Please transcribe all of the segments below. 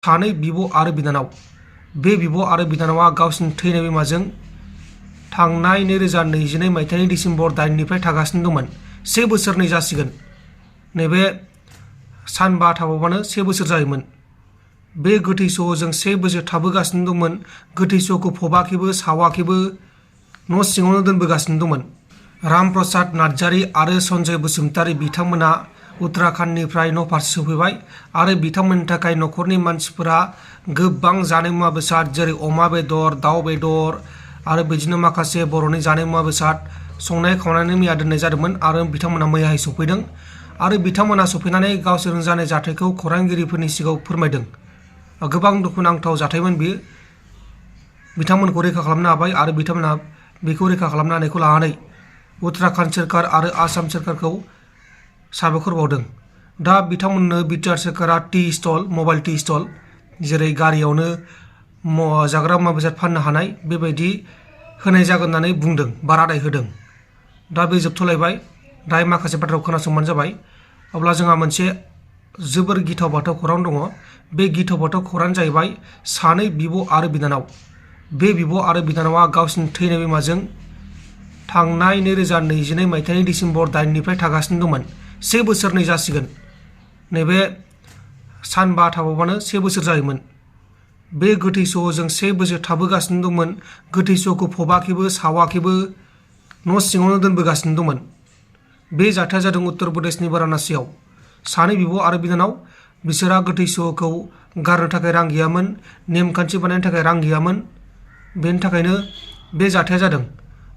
सानै बिब' आरो बिनानाव। बे बिब' आरो बिनानावा गावसिनि थैनाय बिमाजों थांनाय 2022 मायथाइनि डिसेम्बर 8निफ्राय थागासिनो दंमोन। 1 बोसोरनै जासिगोन। नैबे सानबा थाबावबानो 1 बोसोर जायोमोन। बे गोथै सह'जों 1 बोसोर थाबोगासिनो दंमोन। गोथै सह'खौ फबाखैबो सावाखैबो न' सिङावनो दोनबोगासिनो दंमोन। राम प्रसाद नार्जारी आरो सन्जय बसुमतारी बिथांमोना उत्तराखंडनिफ्राय न' फारसे सफैबाय आरो बिथांमोननि थाखाय न'खरनि मानसिफोरा गोबां जानाय मुवा बेसाद जेरै अमा बेदर, दाउ बेदर आरो बिदिनो माखासे बर'नि जानाय मुवा बेसाद संनाय खावनानै मैया दोननाय जादोंमोन आरो बिथांमोना मैयाहाय सफैदों आरो बिथांमोना सफैनानै गावसोरजों जानाय जाथायखौ खौरांगिरिफोरनि सिगाङाव फोरमायदों। गोबां दुखुनांथाव जाथायमोन बियो। बिथांमोनखौ रैखा खालामनो हाबाय आरो बिथांमोना बेखौ रैखा खालामनो हानायखौ लानानै उत्तराखंड सोरखार आरो आसाम सोरखारखौ साबायखर बावदों। दा बिथांमोननो बिटिआर सोरखारा T stall, mobile T stall जेरै गारियावनो जाग्रा मुवा बेसाद फाननो हानाय बेबायदि होनाय जागोन होननानै बुंदों बा रादाय होदों। दा बे जोबथ'लायबाय। दायो माखासे बाथ्राखौ खोनासंबानो जाबाय। अब्ला जोंहा मोनसे जोबोर गिथाव बाथाव खौरां दङ। बे गिथाव बाथाव खौराङानो जाहैबाय सानै बिब' आरो बिनानाव। बे बिब' आरो बिनानावा गावसिनि थैनाय बिमाजों थांनाय 2022 मायथाइनि डिसेम्बर 8निफ्राय थागासिनो दंमोन। 1 बोसोरनै जासिगोन। नैबे सानबा थाबावबानो 1 बोसोर जायोमोन। बे गोथै सह'जों 1 बोसोर थाबोगासिनो दंमोन। गोथै सह'खौ फबाखैबो सावाखैबो न' सिङावनो दोनबोगासिनो दंमोन। बे जाथाया जादों उत्तर प्रदेशनि वाराणसियाव। सानै बिब' आरो बिनानाव बिसोरहा गोथै सह'खौ गारनो थाखाय रां गैयामोन, नेमखान्थि बानायनो थाखाय रां गैयामोन। बेनि थाखायनो बे जाथाया जादों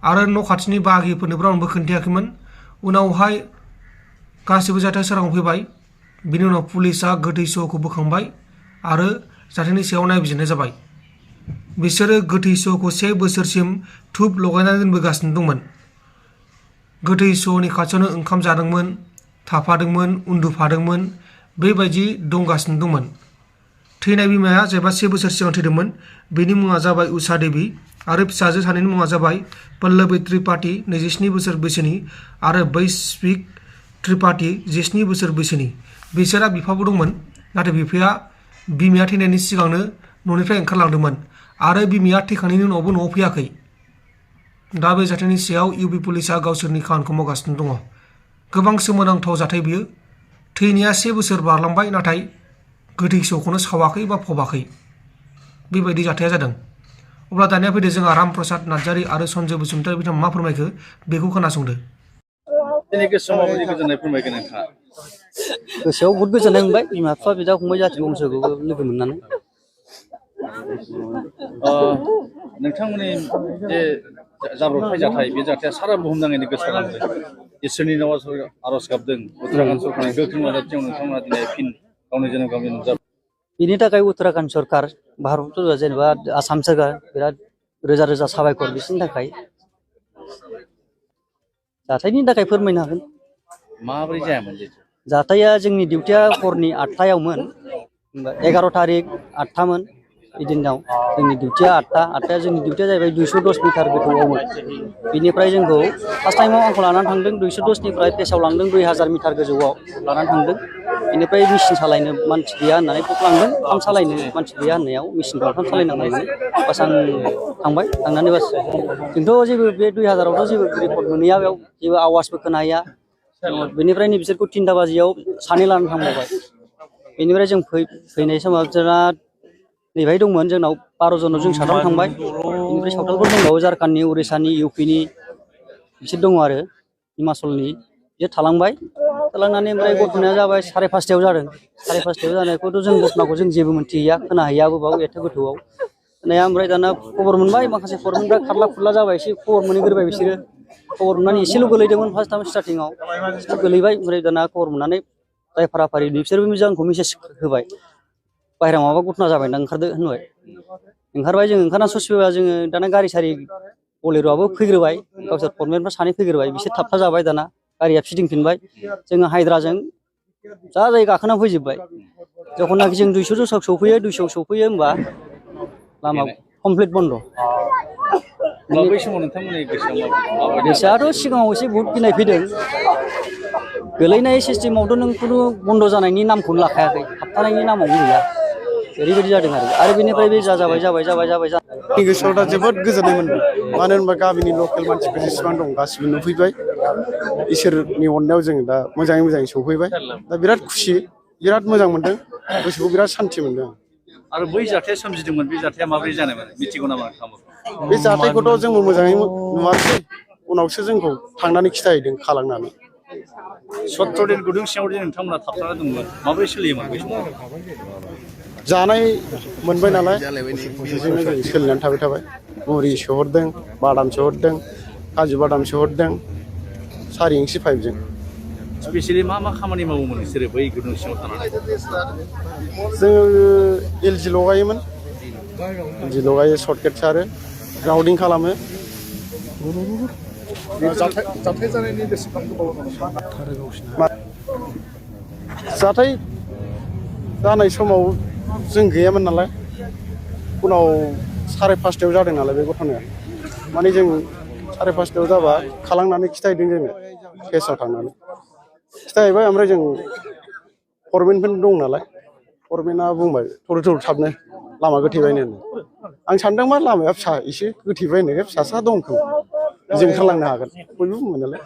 आरो न' खाथिनि बाहागिफोरनोबो रावनोबो खोन्थायाखैमोन। उनावहाय गासिबो जाथाया सोराङाव फैबाय। बिनि उनाव पुलिसा गोथै सह'खौ बोखांबाय आरो जाथायनि सायाव नायबिजिरनाय जाबाय। बिसोरो गोथै सह'खौ 1 बोसोरसिम धुप लगायनानै दोनबोगासिनो दंमोन। गोथै सह'नि खाथियावनो ओंखाम जादोंमोन, थाफादोंमोन, उन्दुफादोंमोन, बेबायदि दंगासिनो दंमोन। थैनाय बिमाया जायबा 1 बोसोर सिगां थैदोंमोन बेनि मुङा जाबाय उषा देवी आरो फिसाजो सानैनि मुङा जाबाय पल्लवी त्रिपाठी 27 बोसोर बैसोनि आरो वैश्विक त्रिपाठी 17 बोसोर बैसोनि। बिसोरहा बिफाबो दंमोन, नाथाय बिमाया थैनायनि सिगांनो न'निफ्राय ओंखारलांदोंमोन आरो बिमाया थैखांनायनि उनावबो न'आव फैयाखै। दा बे जाथायनि सायाव इउपि पुलिसा गावसोरनि खामानिखौ मावगासिनो दङ। गोबां सोमोनांथाव जाथाय बियो। थैनाया 1 बोसोर बारलांबाय नाथाय गोथै सह'खौनो सावाखै बा फबाखै। बेबायदि जाथाया जादों। अब्ला दानिया फैदो जोंहा राम प्रसाद नार्जारी आरो सन्जय बसुमतारी बिथांमोना मा फोरमायखो बेखौ खोनासंदो। दिनै गोसोआव माबायदि गोजोननाय फोरमायगोन नोंथाङा? गोसोआव बहुद गोजोननाय मोनबाय बिमा बिफा बिदा फंबाय जाथि बंस'खौबो लोगो मोननानै। नोंथांमोननि जे जाब्रबथाय जाथाय बे जाथाया सारा बुहुमनाङैनो गोसारलांदों। इसोरनि नामाव आर'ज गाबदों उत्तराखंड सरकारनि गोख्रों नाजाथियाव नोंथांमोना दिनै फिन गावनि जोनोम गामिनि नुजाबाय। बिनि थाखाय उत्तराखंड सरकार, भारत जेनेबा आसाम सोरकार बिराद रोजा रोजा साबायखर बिसोरनि थाखाय। जाथायनि थाखाय फोरमायनो हागोन। माबोरै जायामोन जे? जाथाया जोंनि डिउटिया हरनि 8टायावमोन। 11 तारिख 8टामोन। बिदिनाव जोंनि डिउटिया 8टाया जोंनि डिउटिया जाहैबाय 210 मिटार गोथौआवमोन। बिनिफ्राय जोंखौ फार्स्ट टाइमाव आंखौ लानानै थांदों 210निफ्राय फेसाव लांदों 2000 मिटार गोजौआव लानानै थांदों। बेनिफ्राय मेचिन सालायनो मानसि गैया होननानै लांदों। ओंखाम सालायनो मानसि गैया होननायाव मेचिनखौ ओंखाम सालायनांगौमोन। बास आं थांबाय। थांनानै बास जोंथ' जेबो बे 2000आवथ' जेबो रेकर्ड मोनहैया, बेयाव जेबो आवाजबो खोनाहैया। बेनिफ्रायनो बिसोरखौ 3टा बाजियाव सानै लानानै थांबावबाय। बेनिफ्राय जों फैनाय समाव जोंना नैबाय दंमोन जोंनाव 12 जनाव जों 7 थांबाय। बेनिफ्राय सावथालफोर दंबावो झारखन्डनि, उरिसानि, इउपिनि बिसोर दङ आरो हिमाचलनि बिसोर थालांबाय। थालांनानै ओमफ्राय घटनाया जाबाय 5:30 जादों। 5:30 जानायखौथ' जों घटनाखौ जों जेबो मोनथिहैया, खोनाहैयाबो बाव एथ' गोथौआव। ओमफ्राय दाना खबर मोनबाय, माखासे खबर मोनबाय, खारला खुरला जाबाय, एसे खबर मोनहैग्रोबाय बिसोरो। खबर मोननानै एसेल' गोलैदोंमोन फार्स्टआव स्टार्टिंआव, एसेल' गोलैबाय। ओमफ्राय दाना खबर मोननानै जाय फाराफारि बिसोरबो जोंखौ मेसेज होबाय, बाहेरायाव माबा घटना जाबायना ओंखारदो होनबाय। ओंखारबाय जों, ओंखारना ससे फैबा जोङो दाना गारि सारि बलेर'आबो फैग्रोबाय, गावसोर फरमेटफ्रा सानै फैग्रोबाय, बिसोर थाबथा जाबाय। दाना गारिया फिदिंफिनबाय। जोङो हाइद्राजों जा जाय गाखोना फैजोब्बाय। जेखनाखि जों 200 सौफैयो होमबा लामा कमप्लिट बन्द'। बै समाव नोंथांमोननि गोसोआव गोसोआथ' सिगाङाव एसे बहुत गिनाय फैदों। गोलैनाय सिस्टेमावथ' नों खुनु बन्द' जानायनि नामखौनो लाखायाखै, थाबथानायनि नामावनो गैया। ओरैबायदि जादों आरो बेनिफ्राय बे जाबाय आंनि गोसोआव दा जोबोद गोजोननाय मोनदों मानो होनबा गामिनि लकेल मानसिफोर जेसेबां दं गासिबो नुफैबाय इसोरनि अननायाव जोङो दा मोजाङै सौफैबाय दा बिराद खुसि बिराद मोजां मोनदों गोसोखौ बिराद सान्थि मोनदों आरो बै जाथाया सोमजिदोंमोन बे जाथाया माबोरै जानायमोन मिथिगौ नामा नोंथाङा बे जाथायखौथ' जोंबो मोजाङै नुवाखै उनावसो जोंखौ थांनानै खिथाहैदों खालांनानै 17 दिन गुदुं सिङाव जे नोंथांमोना थाबथाना दंमोन माबोरै सोलियोमोन बै समाव जानाय मोनबाय नालाय बेजोंनो जों सोलिनानै थाबाय मुरि सोहरदों बादाम सोहरदों काजु बादाम सोहरदों सारि इंसि पाइपजों स्पेसियेलि मा खामानि मावोमोन नोंसोरो बै गुदुं सिङाव थानानै जोङो एलजि लगायोमोन एलजि लगायो सर्टकेट सारो ग्राउन्डिं खालामो जाथाय जानायनि बेसेबां गोबाव जाथाय जानाय समाव जों गैयामोन नालाय उनाव 5:30 जादों नालाय बे घटनाया माने जों 5:30 जाबा खालांनानै खिथाहैदों जोङो केसआव थांनानै खिथाहैबाय ओमफ्राय जों फरमेनफोर दं नालाय फरमेना बुंबाय थर थाबनो लामा गोथेबायनो आं सानदों मा लामाया फिसा एसे गोथेबायनो फिसासा दं खोमा जों ओंखारलांनो हागोन बयबो बुंबाय नालाय